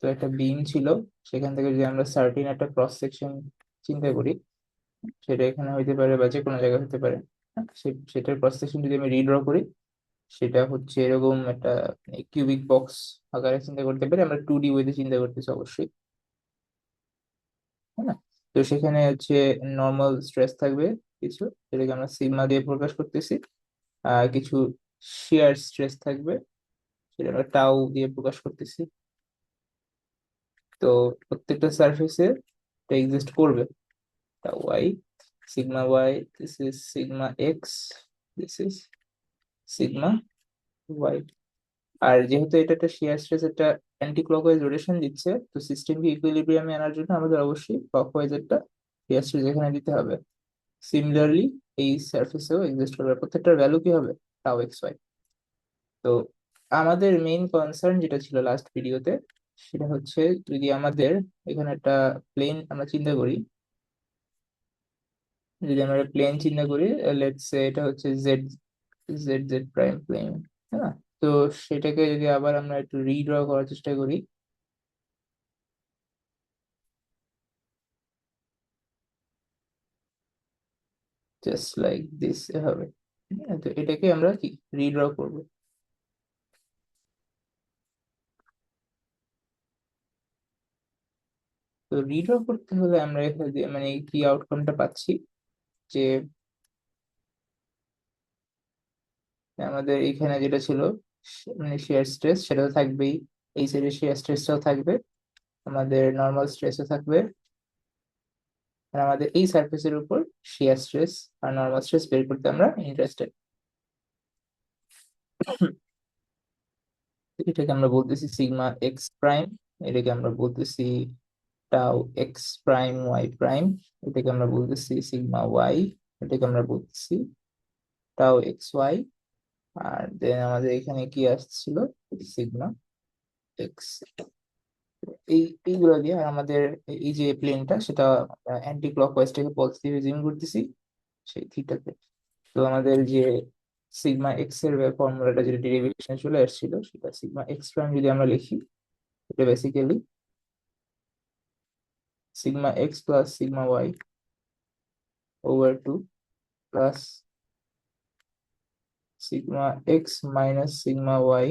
তো একটা বিম ছিল, সেখান থেকে যদি আমরা সার্টিন একটা ক্রস সেকশন চিন্তা করি, সেটা এখানে হইতে পারে বা যে কোনো জায়গায় হতে পারে। সেটার ক্রস সেকশন যদি আমি রিড্র করি, সেটা হচ্ছে এরকম একটা কিউবিক বক্স আকারে চিন্তা করতে পারি। আমরা 2D ওয়েতে চিন্তা করতেছি অবশ্যই, তাই না? তো সেখানে হচ্ছে নর্মাল স্ট্রেস থাকবে কিছু, যেটাকে আমরা সিগমা দিয়ে প্রকাশ করতেছি। আর কিছু শিয়ার স্ট্রেস থাকবে, সেটা আমরা টাউ দিয়ে প্রকাশ করতেছি। তো প্রত্যেকটা সারফেসে এটা এক্সিস্ট করবে। Tau y, sigma y, this is sigma x, this is sigma y. আর যেহেতু এটা একটা শিয়ার স্ট্রেস, একটা অ্যান্টি ক্লকওয়াইজ রোটেশন দিচ্ছে, তো সিস্টেমকে ইকুইলিব্রিয়ামে আনার জন্য আমাদের অবশ্যই ক্লকওয়াইজ একটা শিয়ার স্ট্রেস এখানে দিতে হবে। সিমিলারলি এই সারফেসেও এক্সিস্ট করবে, প্রত্যেকটার ভ্যালু কি হবে? টাও এক্স ওয়াই। তো আমাদের মেইন কনসার্ন যেটা ছিল লাস্ট ভিডিওতে, সেটা হচ্ছে যদি আমাদের এখানে একটা প্লেন আমরা চিন্তা করি, যদি আমরা প্লেন চিন্তা করি, লেটস সে এটা হচ্ছে z, z z prime plane, তাই না? তো সেটাকে যদি আবার আমরা একটু রিড্র করার চেষ্টা করি, জাস্ট লাইক দিস হবে। হ্যাঁ, তো এটাকে আমরা কি রিড্র করব। তো রিড্র করতে হলে আমরা এখানে মানে কি আউটকামটা পাচ্ছি, যে আমাদের এখানে যেটা ছিল মানে শেয়ার স্ট্রেস, সেটা তো থাকবেই। এই সাইডে শেয়ার স্ট্রেসটাও থাকবে, আমাদের নর্মাল স্ট্রেসও থাকবে। আর আমাদের এই সারফেসের উপর শিয়ার স্ট্রেস আর নর্মাল স্ট্রেস বের করতে আমরা ইন্টারেস্টেড। এটাকে আমরা বলতেছি সিগমা এক্স প্রাইম, এটাকে আমরা বলতেছি টাও এক্স প্রাইম ওয়াই প্রাইম, এটাকে আমরা বলতেছি সিগমা ওয়াই, এটাকে আমরা বলতেছি টাও এক্স ওয়াই। আর দেন আমাদের এখানে কি আসছিল? Sigma x. এইগুলো দিয়ে, আর আমাদের এই যে প্লেনটা, সেটা অ্যান্টি ক্লকওয়াইজ থেকে পজিটিভ জিম করতেছি সেই থিটাতে। তো আমাদের যে সিগমা এক্স এর ফর্মুলাটা যেটা ডেরিভেশনে চলে আসছিল, সেটা সিগমা এক্স প্রাইম যদি আমরা লিখি, এটা basically sigma x plus sigma y over two plus sigma x minus sigma y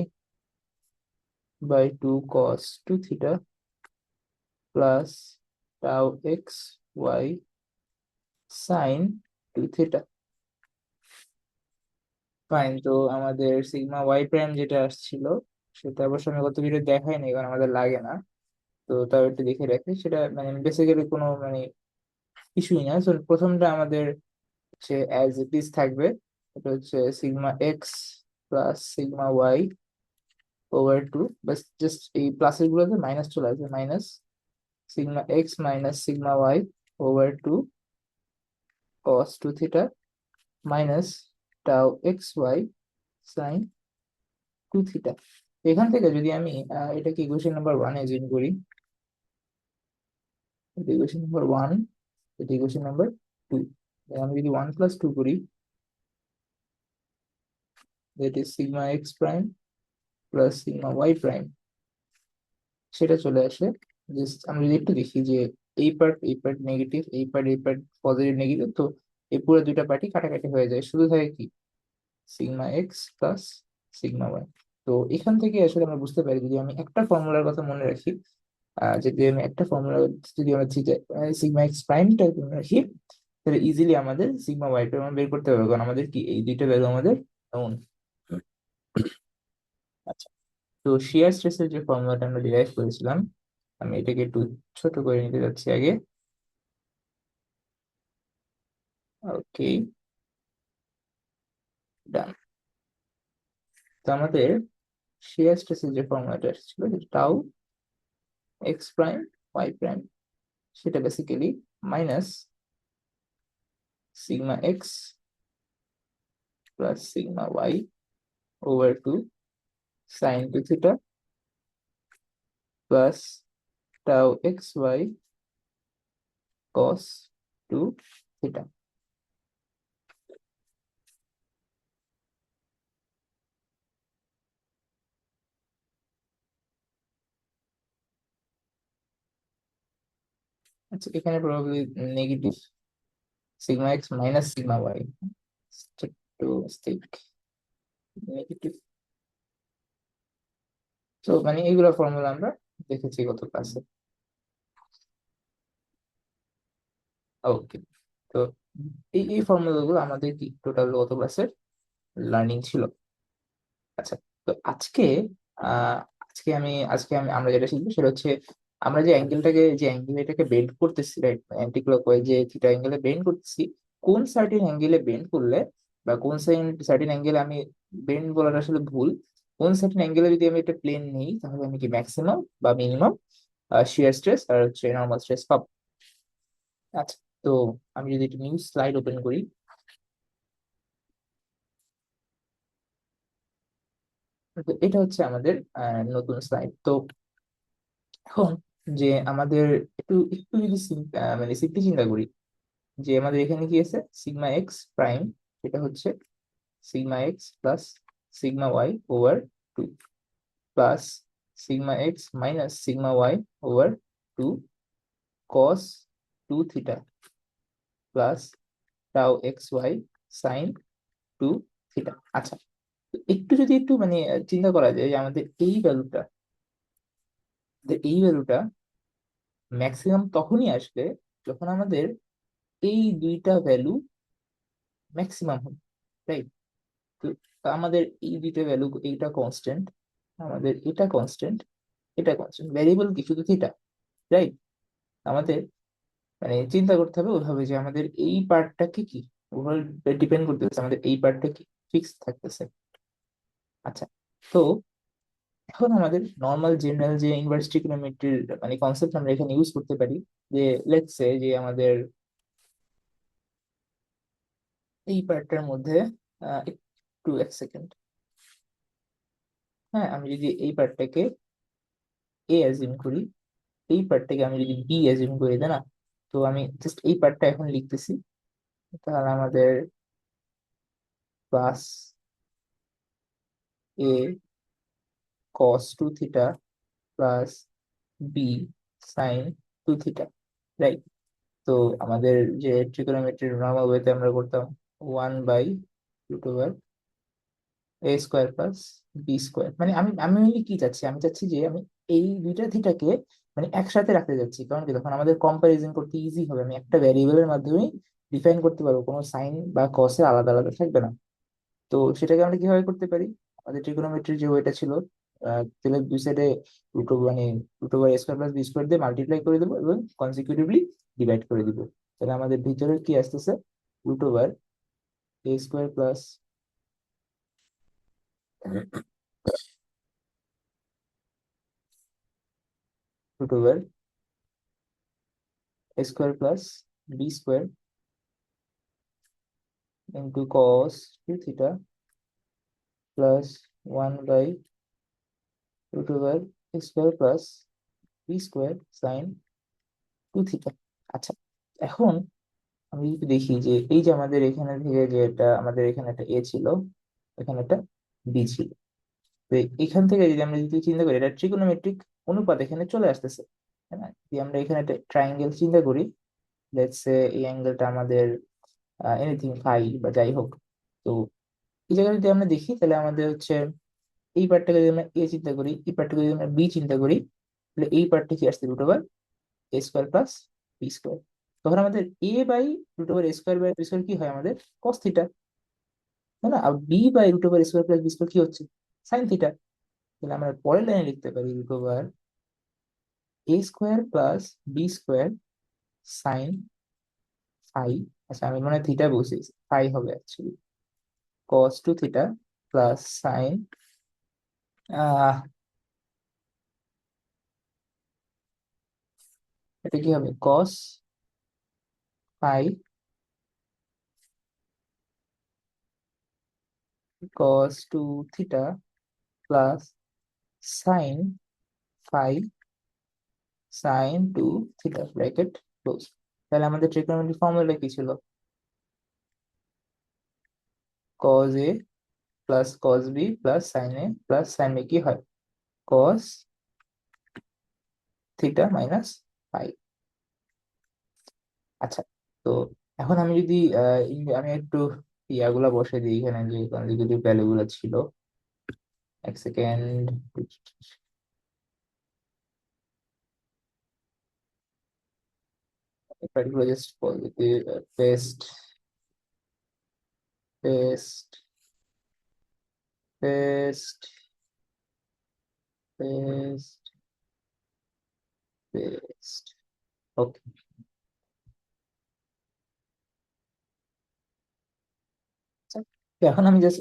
by two cos two theta plus tau x y sine two theta. Fine. তো আমাদের সিগমা ওয়াই প্রাইম যেটা আসছিল, সেটা অবশ্য আমি গত ভিডিও দেখাই নাই, কারণ আমাদের লাগে না। তো তাও একটু দেখে রাখি, সেটা মানে বেসিক্যালি কোনো মানে কিছুই না। তো প্রথমটা আমাদের হচ্ছে অ্যাজ ইট ইজ থাকবে, এটা হচ্ছে sigma x plus sigma y over two, বাস জাস্ট এই প্লাসের গুলোতে মাইনাস চলে আসবে, minus sigma x minus sigma y over two cos two theta minus tau x y sine two theta. এখান থেকে যদি আমি এটাকে ইকুয়েশন নাম্বার ওয়ান এজিউম করি, এটা ইকুয়েশন নাম্বার ওয়ান, এটা ইকুয়েশন নাম্বার টু, আমি যদি ওয়ান প্লাস টু করি, that is sigma x prime plus sigma y prime, সেটা চলে আসে। জাস্ট আমরা যদি একটু দেখি যে এই পার্ট নেগেটিভ, এই পার্ট পজিটিভ নেগেটিভ, তো এই পুরো দুইটা পার্টি কাটাকাটি হয়ে যায়, শুধু থাকে কি sigma x plus sigma y. তো এখান থেকে আসলে আমরা বুঝতে পারি, যদি আমি একটা ফর্মুলার কথা মনে রাখি, যদি আমি একটা ফর্মুলা, যদি আমরা সিগমা এক্স প্রাইমটা মনে রাখি, তাহলে ইজিলি আমাদের সিগমা ওয়াই প্রাইম বের করতে হবে, কারণ আমাদের কি এই দুইটা ভ্যালু আমাদের known। আচ্ছা, তো শিয়ার স্ট্রেসের যে ফর্মুলাটা আমরা ডিরাইভ করেছিলাম, আমি এটাকে একটু ছোট করে নিতে যাচ্ছি আগে। ওকে, ডান। তো আমাদের শিয়ার স্ট্রেসের যে ফর্মুলাটা ছিল, tau x prime y prime, সেটা basically minus sigma x plus sigma y over two sine two theta plus tau x y cos two theta. আচ্ছা, এখানে probably negative sigma x minus sigma y, একটু stick negative. তো মানে এইগুলো formula আমরা দেখেছি গত ক্লাসে। ওকে, তো এই ফর্মুলা গুলো আমাদের কি টোটাল গত ক্লাসের লার্নিং ছিল। আচ্ছা, তো আহ আজকে আমি আমরা যেটা শিখবো সেটা হচ্ছে আমরা যে অ্যাঙ্গেল এটাকে বেন্ড করতেছি, রাইট, অ্যান্টি ক্লকওয়াইজ যে থিটা অ্যাঙ্গেলে বেন্ড করতেছি, কোন সার্টেন অ্যাঙ্গেলে বেন্ড করলে বা কোন সার্টেন অ্যাঙ্গেলে আমি বেন্ড বলাটা আসলে ভুল, কোন সার্টেন অ্যাঙ্গেলে যদি আমি একটা প্লেন নেই তাহলে আমি কি ম্যাক্সিমাম বা মিনিমাম শিয়ার স্ট্রেস আর হচ্ছে নর্মাল স্ট্রেস পাবো। আচ্ছা, তো আমি যদি একটা নিউ স্লাইড ওপেন করি, তো এটা হচ্ছে আমাদের নতুন স্লাইড। তো এখন যে আমাদের একটু একটু যদি মানে সিম্পলি চিন্তা করি, যে আমাদের এখানে কি আছে, সিগমা এক্স প্রাইম, এটা হচ্ছে sigma x plus sigma y over two, plus sigma x minus sigma y over two cos two theta plus tau x y sine two theta. আচ্ছা, তো একটু যদি একটু মানে চিন্তা করা যায় যে আমাদের এই ভ্যালুটা ম্যাক্সিমাম তখনই আসবে যখন আমাদের এই দুইটা ভ্যালু ম্যাক্সিমাম হবে, রাইট। তো তো আমাদের এই দুইটা ভ্যালু, এইটা কনস্ট্যান্ট, আমাদের এটা কনস্ট্যান্ট ভ্যারিয়েবল কি শুধু থিটা, রাইট। আমাদের মানে চিন্তা করতে হবে ওইভাবে যে আমাদের এই পার্টটাকে কি ওভার ডিপেন্ড করতেছে, আমাদের এই পার্টটা কি ফিক্স থাকতেছে। আচ্ছা, তো এখন আমাদের নর্মাল জেনারেল যে ইনভার্স ট্রিগোনোমেট্রির মানে কনসেপ্ট আমরা এখানে ইউজ করতে পারি, যে লেটস সে যে আমাদের এই পার্টটার মধ্যে একটু এক সেকেন্ড, হ্যাঁ, আমি যদি এই পার্টটাকে এ অ্যাজিউম করি, এই পার্টটাকে আমি যদি বি অ্যাজিউম করি, তাই না? তো আমি জাস্ট এই পার্টটা এখন লিখতেছি, তাহলে আমাদের plus a cos two theta plus b sine two theta, right. তো আমাদের যে ট্রিগোনোমেট্রির নর্মাল ওয়েতে আমরা করতাম 1/√ওভার a square plus b square, মানে আমি আমি mainly কি চাচ্ছি, আমি চাচ্ছি যে আমি এই দুইটা থিটাকে মানে একসাথে রাখতে যাচ্ছি, কারণ কি তখন আমাদের কম্পারিজন করতে ইজি হবে, আমি একটা ভ্যারিয়েবলের মাধ্যমে ডিফাইন করতে পারবো, কোনো সাইন বা কসে আলাদা আলাদা থাকবে না। তো সেটাকে আমরা কিভাবে করতে পারি, আমাদের ট্রিগোনোমেট্রির যে ওয়েটা ছিল, তাহলে দুই সাইডে মানে √a square plus b square দিয়ে মাল্টিপ্লাই করে দেবো এবং কনসিকিউটিভলি ডিভাইড করে দিব। তাহলে আমাদের ভিতরে কি আসতেছে, √a square plus √a square plus b square into cos two theta plus 1/√a square plus b square sine two theta. আচ্ছা, এখন আমি যদি দেখি যে এই যে আমাদের এখানে থেকে যে এটা আমাদের এখানে একটা এ ছিল, এখানে একটা বি ছিল, তো এখান থেকে যদি চিন্তা করি, এটা ট্রিগোনোমেট্রিক অনুপাত এখানে চলে আসতেছে, তাই না? যদি আমরা এখানে একটা ট্রায়াঙ্গেল চিন্তা করি, লেটস সে এই অ্যাঙ্গেলটা আমাদের এনিথিং ফাই বা যাই হোক, তো এই জায়গায় যদি আমরা দেখি তাহলে আমাদের হচ্ছে এই পার্টটাকে যদি আমরা এ চিন্তা করি, এই পার্টটাকে যদি আমরা বি চিন্তা করি, তাহলে এই পার্টটা কি আসছে, √a square plus b square. তখন আমাদের a/√a স্কোয়ার কি হয়, আমাদের কস থিটা, তাই না? আর b/√a square plus b square কি হচ্ছে, সাইন থিটা। তাহলে আমরা পরের লাইনে লিখতে পারি √a square plus b square sine phi, আচ্ছা আমি মনে হয় থিটা বলছি, ফাই হবে actually, cos two theta plus sine, আহ এটা কি হবে, phi cos two theta plus sine phi sine two theta, bracket close. তাহলে আমাদের ট্রিগোনোমেট্রি ফর্মুলা কি ছিল, cos a plus cos b plus sine a plus sine b কি হয়, কস থিটা মাইনাস ফাই। আচ্ছা, তো এখন আমি যদি আমি একটু ইয়াগুলা বসে দিই এখানে, যে কনজিকিউটিভ ভ্যালু গুলো ছিল। এক second. particular just positive paste paste paste paste ওকে। এখন আমি জাস্ট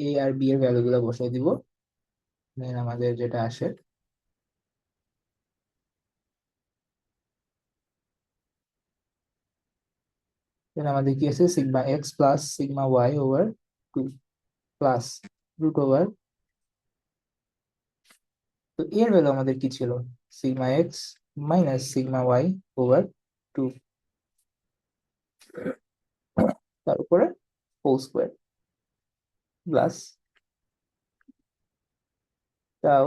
এ আর বি এর ভ্যালু গুলো বসাই দিব, দেন আমাদের যেটা আসে, দেন আমাদের কি আছে, sigma x plus sigma y over two plus root over. তো এর ভ্যালু আমাদের কি ছিল, sigma x minus sigma y over two, তার উপরে whole square plus tau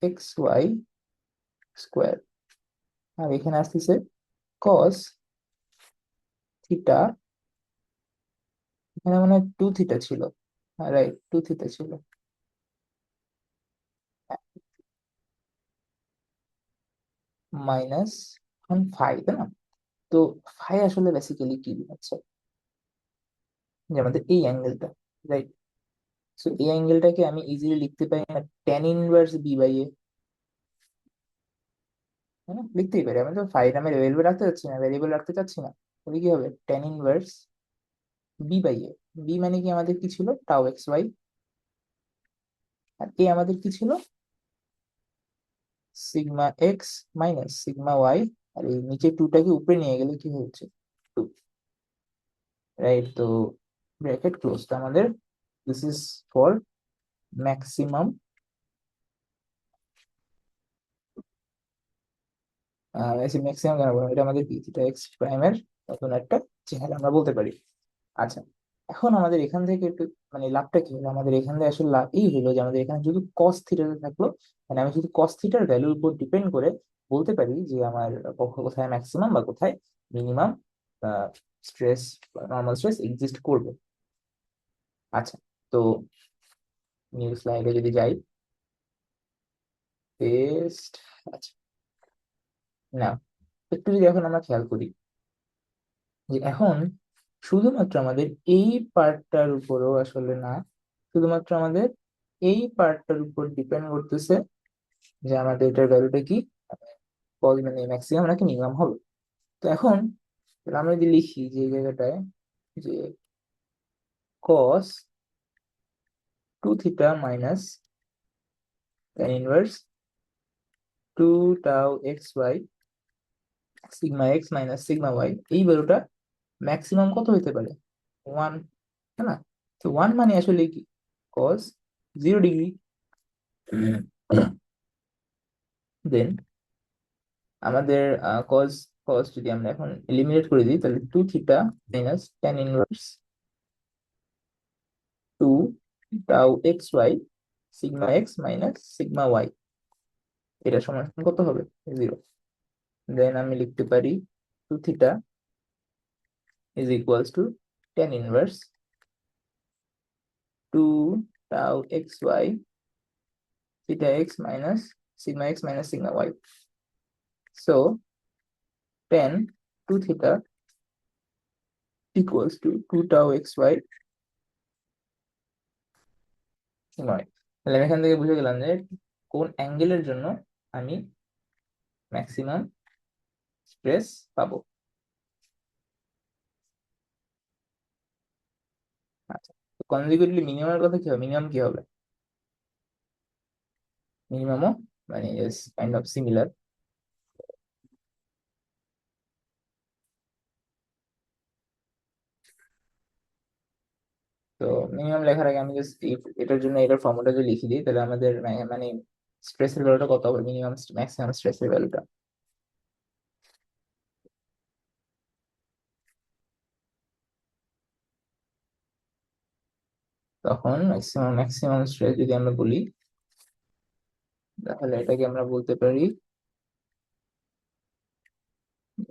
x y square. আর এখানে আসতেছে কস থিটা, এখানে মানে টু থিটা ছিল, রাইট, টু থিটা ছিল, মাইনাস এখন ফাই, তাই না? তো ফাই আসলে বেসিক্যালি কি হচ্ছে, যে আমাদের এই অ্যাঙ্গেলটা, রাইট? সো এই অ্যাঙ্গেলটাকে আমি ইজিলি লিখতে পারি না, টেন ইনভার্স বি বাই এ, তাই না? লিখতেই পারি, আমি তো ফাই নামে ভেরিয়েবল রাখতে চাচ্ছি না, ভেরিয়েবল রাখতে চাচ্ছি না, তাহলে কি হবে, tan inverse b by a. B মানে কি আমাদের কি ছিল, টাউ এক্স ওয়াই, আর এ আমাদের কি ছিল, sigma x minus sigma y. আর এই নিচে টুটাকে উপরে নিয়ে গেলে কি হচ্ছে, টু, রাইট? তো ব্র্যাকেট ক্লোজ, তো আমাদের this is for maximum, maximum কেন বলবো, এটা আমাদের কি থিটা এক্স প্রাইমের নতুন একটা চেহারা আমরা বলতে পারি। আচ্ছা, এখন আমাদের এখান থেকে একটু মানে লাভটা কি হলো, আমাদের এখান থেকে আসলে লাভ এই হলো যে আমাদের এখানে শুধু কস থিটাতে থাকলো, মানে আমি শুধু কস থিটার ভ্যালুর উপর ডিপেন্ড করে বলতে পারি যে আমার পক্ষ কোথায় ম্যাক্সিমাম বা কোথায় minimum stress, normal stress exist করবে। আচ্ছা, তো নিউ স্লাইডে যদি যাই, পেস্ট। আচ্ছা, না, একটু যদি এখন আমরা খেয়াল করি যে এখন শুধুমাত্র আমাদের এই পার্টটার উপরও আসলে না, শুধুমাত্র আমাদের এই পার্টটার উপর ডিপেন্ড করতেছে যে আমাদের এটার ভ্যালুটা কি, মানে ম্যাক্সিমাম নাকি মিনিমাম হবে। তো এখন আমরা যদি লিখি যে এই জায়গাটায় যে cos two theta minus tan inverse two tau x y sigma x minus sigma y, এই ভ্যালুটা ম্যাক্সিমাম কত হইতে পারে, ওয়ান, তাই না? তো ওয়ান মানে আসলে কি, কস 0 ডিগ্রি। দেন আমাদের কজ কজ যদি আমরা এখন এলিমিনেট করে দিই, তাহলে two theta minus tan inverse two tau x y sigma x minus sigma y, এটা সমান কত হবে, 0। দেন আমি লিখতে পারি two theta is equals to tan inverse two tau x y theta x minus sigma y. So tan two theta equals to two tau x y নয়। তাহলে আমি এখান থেকে বুঝে গেলাম যে কোন অ্যাঙ্গেলের জন্য আমি ম্যাক্সিমাম স্ট্রেস পাবো। আচ্ছা, তো কনজিকিউটিভলি মিনিমামের কথা কি হবে, মিনিমাম কি হবে, মিনিমামও মানে কাইন্ড অফ সিমিলার। তো মিনিমাম লেখার আগে আমি জাস্ট এটার জন্য এটার ফর্মুলা যদি লিখে দিই, তাহলে আমাদের মানে স্ট্রেসের ভ্যালুটা কত হবে, মিনিমাম ম্যাক্সিমাম স্ট্রেসের ভ্যালুটা, তখন ম্যাক্সিমাম স্ট্রেস যদি আমরা বলি, তাহলে এটাকে আমরা বলতে পারি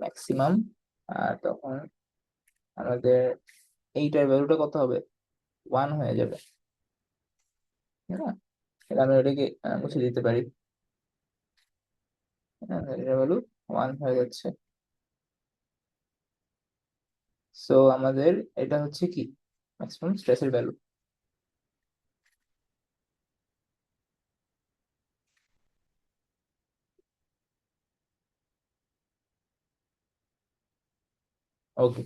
ম্যাক্সিমাম আর তখন আমাদের এইটার ভ্যালুটা কত হবে, 1 হয়ে যাবে, তাই না? তাহলে আমরা এটাকে মুছে দিতে পারি। এটার ভ্যালু 1 হয়ে যাচ্ছে। সো আমাদের এটা হচ্ছে কি, ম্যাক্সিমাম স্ট্রেসের ভ্যালু। ওকে,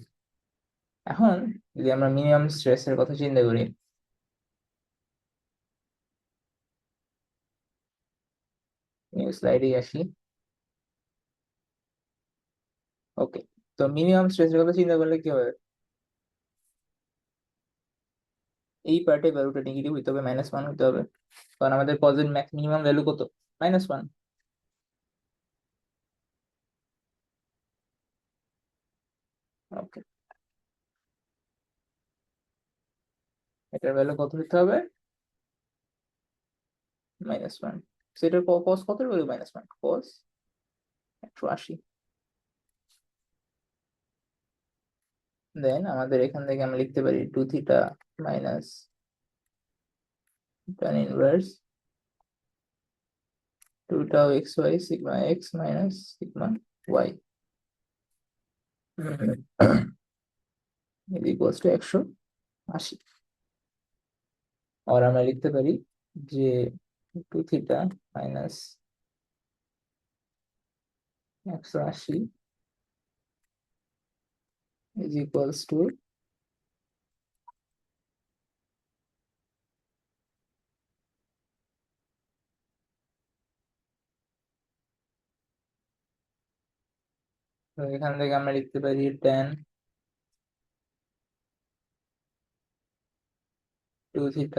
এখন যদি আমরা মিনিমাম স্ট্রেসের কথা চিন্তা করি, নিউ স্লাইডে আসি। ওকে, তো মিনিমাম স্ট্রেসের কথা চিন্তা করলে কি হবে, এই পার্টে ভ্যালুটা নেগেটিভ হইতে হবে, -1 হতে হবে, কারণ আমাদের পজিটিভ ম্যাক্স মিনিমাম ভ্যালু কত, -1। ওকে, এটার ভ্যালু কত হতে হবে, -1। সেটার কস কত ভ্যালু, -1 কস 180। দেন আমাদের এখান থেকে আমরা লিখতে পারি 2θ minus tan inverse 2 τ xy sigma x minus sigma y equals to 180। আর আমরা লিখতে পারি যে 2θ মাইনাস 180 ইজ ইকুয়ালস টু, এখান থেকে আমরা লিখতে পারি tan 2θ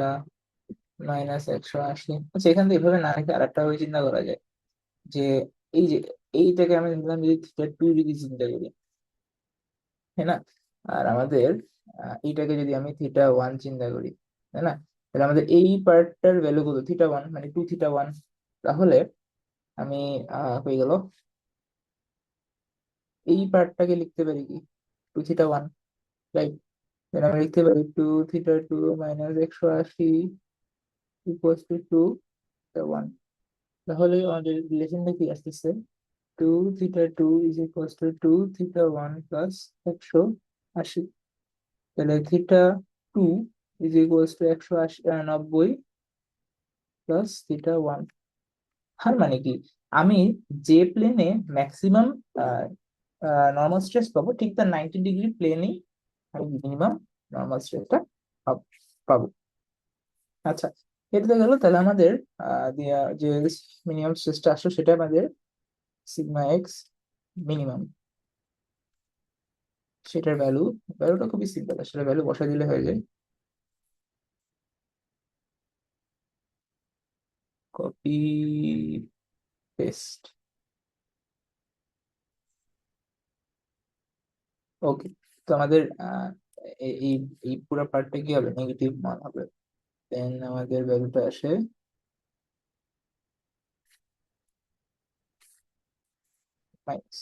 মাইনাস 180। আচ্ছা, এখান থেকে এভাবে না রেখে আরেকটা ভাবে চিন্তা করা যায় যে এই যে এইটাকে আমি নিলাম যদি θ2 যদি চিন্তা করি, তাই না? আর আমাদের এইটাকে যদি আমি θ1 চিন্তা করি, তাই না? তাহলে আমাদের এই পার্টটার ভ্যালু কত, θ1 মানে 2θ1। তাহলে আমি হয়ে গেল, এই পার্টটাকে লিখতে পারি কি 2θ1, রাইট? তাহলে আমরা লিখতে পারি 2θ2 মাইনাস 180 ইকুয়ালস টু 2θ1। তাহলে আমাদের রিলেশনটা কি আসতেছে, 2θ2 ইজ ইকুয়ালস টু 2θ1 প্লাস 180। তাহলে θ2 ইজ ইকুয়ালস টু 190 প্লাস θ1। হার মানে কি, আমি যে প্লেনে ম্যাক্সিমাম নর্মাল স্ট্রেস পাবো, ঠিক তার 90 ডিগ্রি প্লেনেই আমি মিনিমাম নর্মাল স্ট্রেসটা পাবো। আচ্ছা, এটা তো গেল। তাহলে আমাদের যে মিনিমাম স্ট্রেসটা আসলো সেটা আমাদের সিগমা এক্স মিনিমাম, সেটার ভ্যালুটা খুবই সিম্পল, আসলে ভ্যালু বসা দিলে হয়ে যায়। Copy paste. ওকে, তো আমাদের এই এই পুরো পার্টটা কি হবে, নেগেটিভ মান হবে। দেন আমাদের ভ্যালুটা আসে মাইনাস।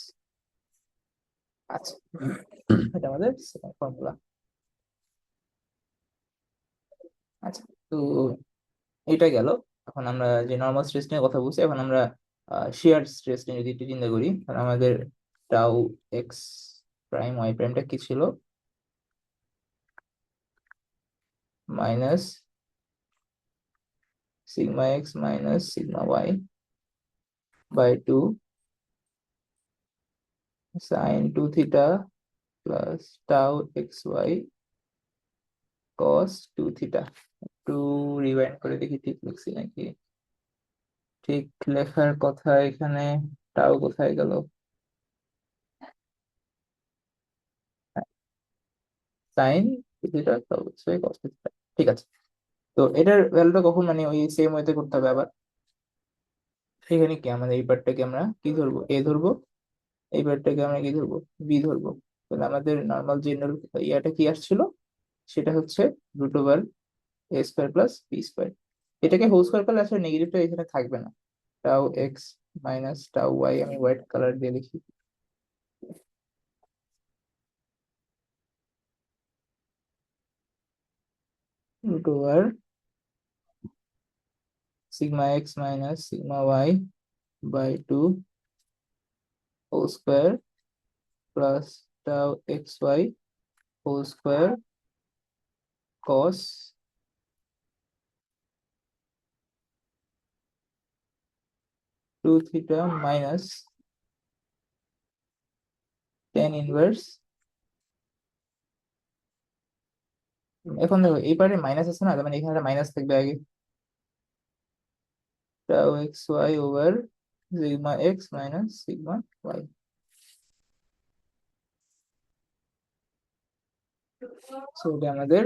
আচ্ছা, এটা আমাদের সেকেন্ড ফর্মুলা। আচ্ছা, তো এটা গেল। এখন আমরা যে নর্মাল স্ট্রেস নিয়ে কথা বলছি, এখন আমরা শিয়ার স্ট্রেস নিয়ে যদি একটু চিন্তা করি, তাহলে আমাদের টাউ এক্স প্রাইম ওয়াই প্রাইমটা কি ছিল, minus sigma x minus sigma y by 2 sine 2θ plus tau x y cos 2θ। একটু রিভাইন্ড করে দেখি ঠিক লিখছি নাকি। ঠিক লেখার কথা এখানে, টাও কোথায় গেল, সাইন থিটা অবশ্যই কস থিটা। ঠিক আছে, তো এটার ভ্যালুটা কখন মানে ওই সেম ওয়েতে করতে হবে আবার। এখানে কি আমাদের এই পার্টটাকে আমরা কি ধরবো, এ ধরবো, এই পার্টটাকে আমরা কি ধরবো, বি ধরবো। তাহলে আমাদের নর্মাল জেনারেল ইয়াটা কি আসছিল, সেটা হচ্ছে √a² প্লাস বি স্কোয়ার। এটাকে হোল স্কোয়ার করলে আসলে নেগেটিভটা এখানে থাকবে না। Tau x minus tau y, আমি হোয়াইট কালার দিয়ে লিখি, root over sigma x minus sigma y by two whole square plus tau x y whole square cos two theta minus tan inverse. এখন দেখো এই পারে মাইনাস আছে না, তার মানে এখানে মাইনাস থাকবে আগে, tau x y over sigma x minus sigma y. So এটা আমাদের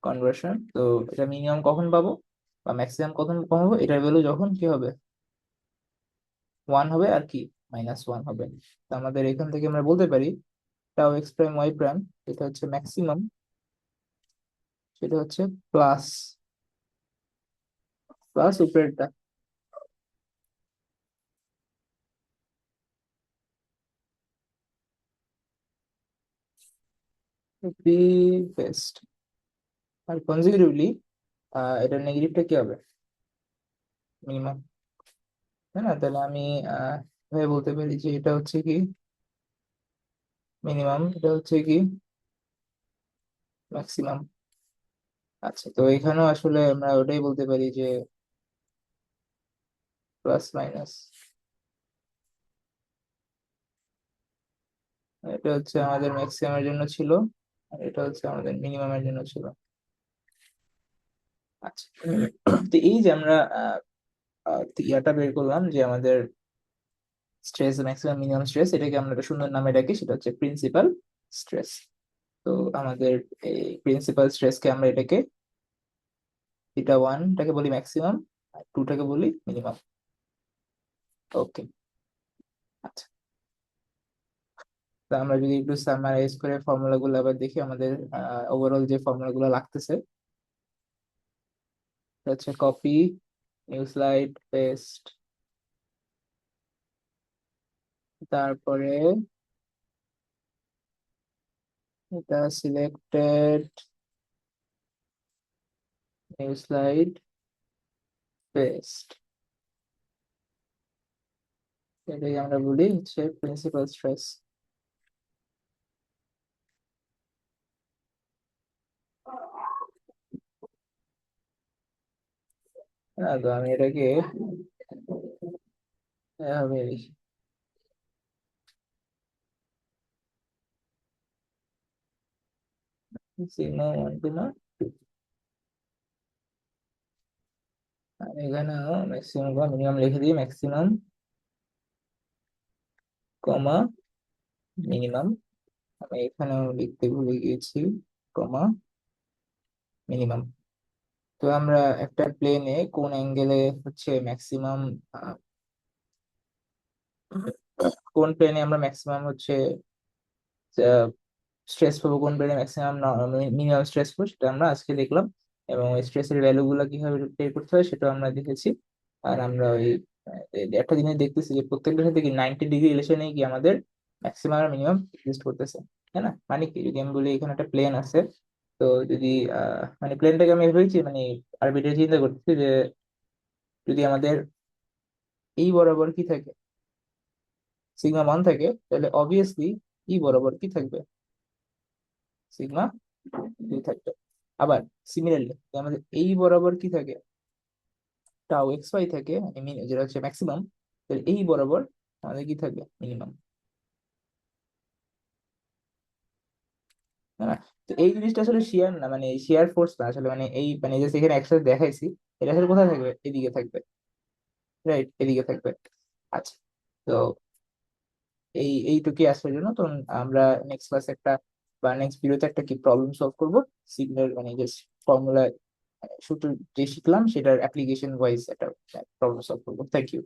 কনভার্সন। তো এটা মিনিমাম কখন পাবো বা ম্যাক্সিমাম কখন পাবো, এটার ভ্যালু যখন কি হবে, ওয়ান হবে আর কি মাইনাস ওয়ান হবে। তো আমাদের এখান থেকে আমরা বলতে পারি টাও এক্স প্রাইম ওয়াই প্রাইম এটা হচ্ছে ম্যাক্সিমাম, সেটা হচ্ছে প্লাস প্লাস উপরেরটা বি বেস্ট। আর কনজিকিউটিভলি এটা নেগেটিভটা কি হবে, মিনিমাম, তাই না? তাহলে আমি এভাবে বলতে পারি যে এটা হচ্ছে কি মিনিমাম, এটা হচ্ছে কি ম্যাক্সিমাম। আচ্ছা, তো এখানেও আসলে আমরা ওটাই বলতে পারি যে প্লাস মাইনাস, এটা হচ্ছে আমাদের ম্যাক্সিমামের জন্য ছিল, আর এটা হচ্ছে আমাদের মিনিমামের জন্য ছিল। আচ্ছা, তো এই যে আমরা ইয়াটা বের করলাম যে আমাদের স্ট্রেস ম্যাক্সিমাম মিনিমাম স্ট্রেস, এটাকে আমরা একটা সুন্দর নামে ডাকি, সেটা হচ্ছে প্রিন্সিপাল স্ট্রেস। তো আমাদের এই প্রিন্সিপাল স্ট্রেসকে আমরা এটাকে থিটা ওয়ানটাকে বলি ম্যাক্সিমাম আর টুটাকে বলি মিনিমাম। ওকে। আচ্ছা, তো আমরা যদি একটু সামারাইজ করে ফর্মুলা গুলো আবার দেখি, আমাদের ওভারঅল যে ফর্মুলা গুলো লাগতেছে সেটা হচ্ছে কপি, নিউ স্লাইড, পেস্ট, তারপরে এটা সিলেক্টেড, নিউ স্লাইড, পেস্ট, এটাকে আমরা বলি হচ্ছে প্রিন্সিপাল স্ট্রেস। তো আমি এটাকে এভাবে লিখি, সিগমা ওয়ান কমা টু, আর এখানে ম্যাক্সিমাম বা মিনিমাম লিখে দিই, ম্যাক্সিমাম কমা মিনিমাম। আমি এখানেও লিখতে ভুলে গিয়েছি, কমা মিনিমাম। তো আমরা একটা প্লেনে কোন অ্যাঙ্গেলে হচ্ছে ম্যাক্সিমাম, কোন প্লেনে আমরা ম্যাক্সিমাম হচ্ছে স্ট্রেস পাবো, কোন প্লেনে ম্যাক্সিমাম মিনিমাম স্ট্রেস পাবো, সেটা আমরা আজকে দেখলাম। এবং স্ট্রেসের ভ্যালু গুলো কিভাবে বের করতে হয় সেটা আমরা দেখেছি। আর আমরা ওই একটা জিনিস দেখতেছি যে প্রত্যেকটার সাথে কি 90 ডিগ্রি রিলেশনে কি আমাদের ম্যাক্সিমাম আর মিনিমাম এক্সিস্ট করতেছে, তাই না? মানে কি, যদি আমি বলি এখানে একটা প্লেন আছে, তো যদি মানে প্লেনটাকে আমি ভেবেছি মানে আরবিট্রারি চিন্তা করতেছি যে যদি আমাদের এই বরাবর কি থাকে, সিগমা ওয়ান থাকে, তাহলে অবভিয়াসলি ই বরাবর কি থাকবে, সিগমা টু থাকবে। আবার সিমিলারলি আমাদের এই বরাবর কি থাকে, টাও এক্স ওয়াই থাকে, যেটা হচ্ছে ম্যাক্সিমাম, তাহলে এই বরাবর আমাদের কি থাকবে, মিনিমাম। না, তো এই জিনিসটা আসলে শিয়ার না, মানে শিয়ার ফোর্স না আসলে, মানে এই মানে যে এখানে একসাথে দেখাইছি, এটা আসলে কোথায় থাকবে, এদিকে থাকবে, রাইট, এদিকে থাকবে। আচ্ছা, তো এইটুকুই আজকের জন্য। তো আমরা নেক্সট ক্লাসে একটা বা নেক্সট ভিডিওতে একটা কি প্রবলেম সলভ করবো, সিগন্যাল মানে যে ফর্মুলা সূত্র যে শিখলাম সেটার অ্যাপ্লিকেশন ওয়াইজ একটা প্রবলেম সলভ করবো। Thank you.